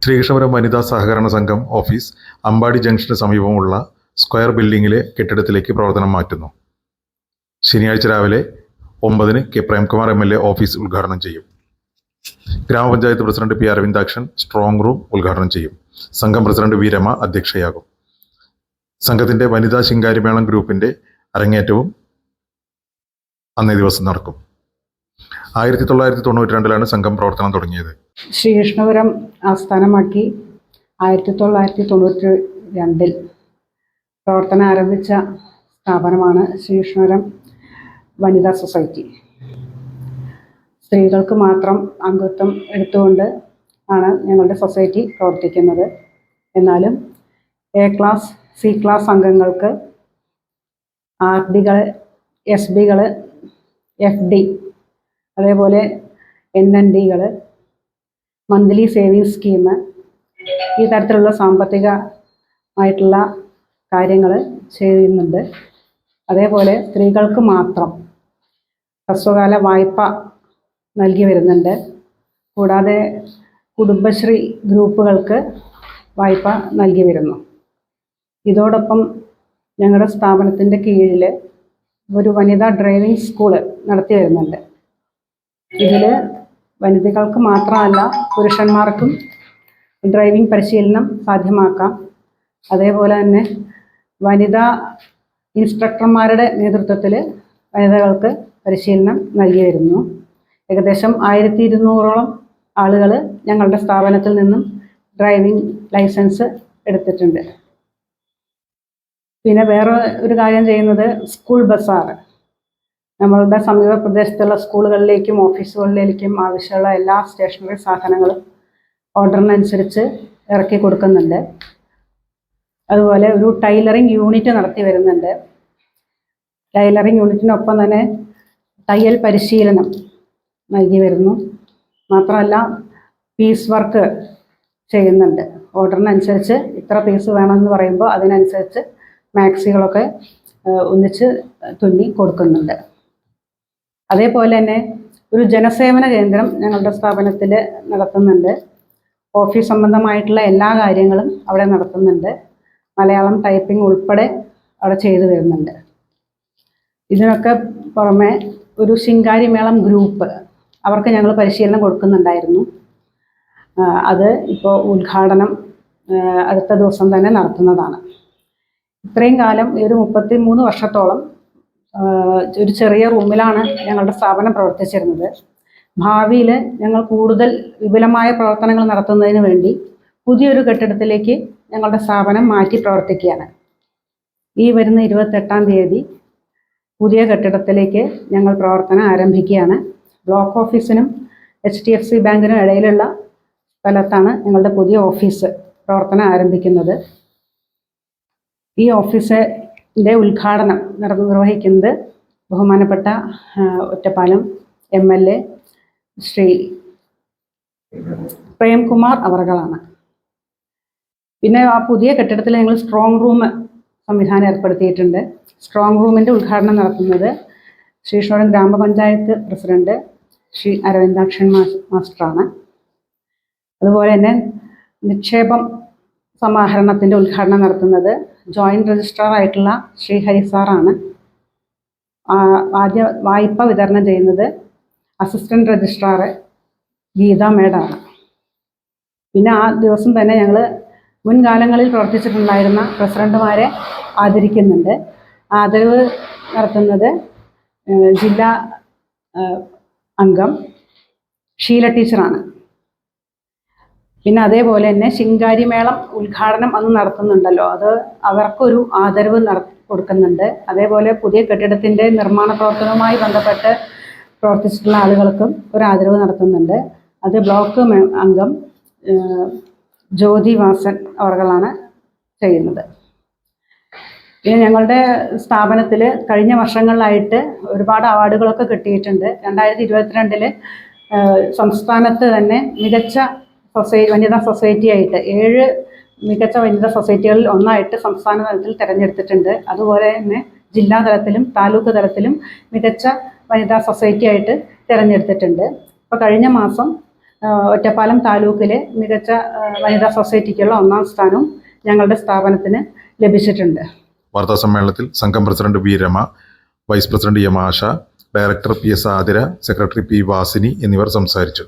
ശ്രീകൃഷ്ണപുരം വനിതാ സഹകരണ സംഘം ഓഫീസ് അമ്പാടി ജംഗ്ഷന് സമീപമുള്ള സ്ക്വയർ ബിൽഡിംഗിലെ കെട്ടിടത്തിലേക്ക് പ്രവർത്തനം മാറ്റുന്നു. ശനിയാഴ്ച രാവിലെ 9-ന് കെ പ്രേംകുമാർ MLA ഓഫീസ് ഉദ്ഘാടനം ചെയ്യും. ഗ്രാമപഞ്ചായത്ത് president P Aravindakshan strong room ഉദ്ഘാടനം ചെയ്യും. സംഘം പ്രസിഡന്റ് വി രമ അധ്യക്ഷയാകും. സംഘത്തിന്റെ വനിതാ ശിങ്കാരിമേളം ഗ്രൂപ്പിന്റെ അരങ്ങേറ്റവും അന്നേ ദിവസം നടക്കും. 1992-ലാണ് സംഘം പ്രവർത്തനം തുടങ്ങിയത്. ശ്രീകൃഷ്ണപുരം ആസ്ഥാനമാക്കി 1992-ൽ പ്രവർത്തനം ആരംഭിച്ച സ്ഥാപനമാണ് ശ്രീകൃഷ്ണപുരം വനിതാ സൊസൈറ്റി. സ്ത്രീകൾക്ക് മാത്രം അംഗത്വം എടുത്തുകൊണ്ട് ആണ് ഞങ്ങളുടെ സൊസൈറ്റി പ്രവർത്തിക്കുന്നത്. എന്നാലും A ക്ലാസ്, C ക്ലാസ് അംഗങ്ങൾക്ക് RDകൾ, SBകൾ, FD, അതേപോലെ NNDകൾ, മന്ത്ലി സേവിങ്സ് സ്കീം, ഈ തരത്തിലുള്ള സാമ്പത്തികമായിട്ടുള്ള കാര്യങ്ങൾ ചെയ്യുന്നുണ്ട്. അതേപോലെ സ്ത്രീകൾക്ക് മാത്രം ഹ്രസ്വകാല വായ്പ നൽകി വരുന്നുണ്ട്. കൂടാതെ കുടുംബശ്രീ ഗ്രൂപ്പുകൾക്ക് വായ്പ നൽകി വരുന്നു. ഇതോടൊപ്പം ഞങ്ങളുടെ സ്ഥാപനത്തിൻ്റെ കീഴിൽ ഒരു വനിതാ ഡ്രൈവിംഗ് സ്കൂള് നടത്തി വരുന്നുണ്ട്. ഇതിൽ വനിതകൾക്ക് മാത്രമല്ല പുരുഷന്മാർക്കും ഡ്രൈവിംഗ് പരിശീലനം സാധ്യമാക്കാം. അതേപോലെ തന്നെ വനിതാ ഇൻസ്ട്രക്ടർമാരുടെ നേതൃത്വത്തിൽ വനിതകൾക്ക് പരിശീലനം നൽകി വരുന്നു. ഏകദേശം 1200ഓളം ആളുകൾ ഞങ്ങളുടെ സ്ഥാപനത്തിൽ നിന്നും ഡ്രൈവിംഗ് ലൈസൻസ് എടുത്തിട്ടുണ്ട്. പിന്നെ വേറെ ഒരു കാര്യം ചെയ്യുന്നത് സ്കൂൾ ബസാർ. നമ്മളുടെ സമീപ പ്രദേശത്തുള്ള സ്കൂളുകളിലേക്കും ഓഫീസുകളിലേക്കും ആവശ്യമുള്ള എല്ലാ സ്റ്റേഷനറി സാധനങ്ങളും ഓർഡറിനനുസരിച്ച് ഇറക്കി കൊടുക്കുന്നുണ്ട്. അതുപോലെ ഒരു ടൈലറിംഗ് യൂണിറ്റ് നടത്തി വരുന്നുണ്ട്. ടൈലറിംഗ് യൂണിറ്റിനൊപ്പം തന്നെ തയ്യൽ പരിശീലനം നൽകി വരുന്നു. മാത്രമല്ല പീസ് വർക്ക് ചെയ്യുന്നുണ്ട്. ഓർഡറിനനുസരിച്ച് ഇത്ര പീസ് വേണമെന്ന് പറയുമ്പോൾ അതിനനുസരിച്ച് മാക്സികളൊക്കെ ഒന്നിച്ച് തുന്നി കൊടുക്കുന്നുണ്ട്. അതേപോലെ തന്നെ ഒരു ജനസേവന കേന്ദ്രം ഞങ്ങളുടെ സ്ഥാപനത്തിൽ നടത്തുന്നുണ്ട്. ഓഫീസ് സംബന്ധമായിട്ടുള്ള എല്ലാ കാര്യങ്ങളും അവിടെ നടത്തുന്നുണ്ട്. മലയാളം ടൈപ്പിംഗ് ഉൾപ്പെടെ അവിടെ ചെയ്തു വരുന്നുണ്ട്. ഇതിനൊക്കെ പുറമെ ഒരു ശിങ്കാരിമേളം ഗ്രൂപ്പ്, അവർക്ക് ഞങ്ങൾ പരിശീലനം കൊടുക്കുന്നുണ്ടായിരുന്നു. അത് ഇപ്പോൾ ഉദ്ഘാടനം അടുത്ത ദിവസം തന്നെ നടത്തുന്നതാണ്. ഇത്രയും കാലം ഒരു 33 വർഷത്തോളം ഒരു ചെറിയ റൂമിലാണ് ഞങ്ങളുടെ സ്ഥാപനം പ്രവർത്തിച്ചിരുന്നത്. ഭാവിയിൽ ഞങ്ങൾ കൂടുതൽ വിപുലമായ പ്രവർത്തനങ്ങൾ നടത്തുന്നതിന് വേണ്ടി പുതിയൊരു കെട്ടിടത്തിലേക്ക് ഞങ്ങളുടെ സ്ഥാപനം മാറ്റി പ്രവർത്തിക്കുകയാണ്. ഈ വരുന്ന 28-ാം തീയതി പുതിയ കെട്ടിടത്തിലേക്ക് ഞങ്ങൾ പ്രവർത്തനം ആരംഭിക്കുകയാണ്. ബ്ലോക്ക് ഓഫീസിനും HDFC ബാങ്കിനും ഇടയിലുള്ള സ്ഥലത്താണ് ഞങ്ങളുടെ പുതിയ ഓഫീസ് പ്രവർത്തനം ആരംഭിക്കുന്നത്. ഈ ഓഫീസിൻ്റെ ഉദ്ഘാടനം നിർവഹിക്കുന്നത് ബഹുമാനപ്പെട്ട ഒറ്റപ്പാലം MLA ശ്രീ പ്രേംകുമാർ അവർകളാണ്. പിന്നെ ആ പുതിയ കെട്ടിടത്തിൽ ഞങ്ങൾ സ്ട്രോങ് റൂം സംവിധാനം ഏർപ്പെടുത്തിയിട്ടുണ്ട്. സ്ട്രോങ് റൂമിൻ്റെ ഉദ്ഘാടനം നടത്തുന്നത് ശ്രീകൃഷ്ണപുരം ഗ്രാമപഞ്ചായത്ത് പ്രസിഡന്റ് ശ്രീ അരവിന്ദാക്ഷൻ മാസ്റ്ററാണ്. അതുപോലെ തന്നെ നിക്ഷേപം സമാഹരണത്തിൻ്റെ ഉദ്ഘാടനം നടത്തുന്നത് ജോയിൻറ്റ് രജിസ്ട്രാർ ആയിട്ടുള്ള ശ്രീ ഹരി സാറാണ്. ആദ്യ വായ്പ വിതരണം ചെയ്യുന്നത് അസിസ്റ്റൻറ്റ് രജിസ്ട്രാർ ഗീത മേഡമാണ്. പിന്നെ ആ ദിവസം തന്നെ ഞങ്ങൾ മുൻകാലങ്ങളിൽ പ്രവർത്തിച്ചിട്ടുണ്ടായിരുന്ന പ്രസിഡന്റുമാരെ ആദരിക്കുന്നുണ്ട്. ആദരവ് നടത്തുന്നത് ജില്ലാ അംഗം ഷീല ടീച്ചറാണ്. പിന്നെ അതേപോലെ തന്നെ ശിങ്കാരിമേളം ഉദ്ഘാടനം അന്ന് നടത്തുന്നുണ്ടല്ലോ, അത് അവർക്കൊരു ആദരവ് കൊടുക്കുന്നുണ്ട്. അതേപോലെ പുതിയ കെട്ടിടത്തിൻ്റെ നിർമ്മാണ പ്രവർത്തനവുമായി ബന്ധപ്പെട്ട് പ്രവർത്തിച്ചിട്ടുള്ള ആളുകൾക്കും ഒരു ആദരവ് നടത്തുന്നുണ്ട്. അത് ബ്ലോക്ക് അംഗം ജ്യോതി വാസൻ അവർകളാണ് ചെയ്യുന്നത്. പിന്നെ ഞങ്ങളുടെ സ്ഥാപനത്തിൽ കഴിഞ്ഞ വർഷങ്ങളിലായിട്ട് ഒരുപാട് അവാർഡുകളൊക്കെ കിട്ടിയിട്ടുണ്ട്. 2022 സംസ്ഥാനത്ത് തന്നെ മികച്ച വനിതാ സൊസൈറ്റി ആയിട്ട് 7 മികച്ച വനിതാ സൊസൈറ്റികളിൽ ഒന്നായിട്ട് സംസ്ഥാന തലത്തിൽ തിരഞ്ഞെടുത്തിട്ടുണ്ട്. അതുപോലെ തന്നെ ജില്ലാ തലത്തിലും താലൂക്ക് തലത്തിലും മികച്ച വനിതാ സൊസൈറ്റി ആയിട്ട് തിരഞ്ഞെടുത്തിട്ടുണ്ട്. അപ്പോൾ കഴിഞ്ഞ മാസം ഒറ്റപ്പാലം താലൂക്കിലെ മികച്ച വനിതാ സൊസൈറ്റിക്കുള്ള 1ാം സ്ഥാനവും ഞങ്ങളുടെ സ്ഥാപനത്തിന് ലഭിച്ചിട്ടുണ്ട്. വാർത്താസമ്മേളനത്തിൽ സംഘം president V Rama, vice president M Asha, director P S Athira, secretary P Vasini എന്നിവർ സംസാരിച്ചു.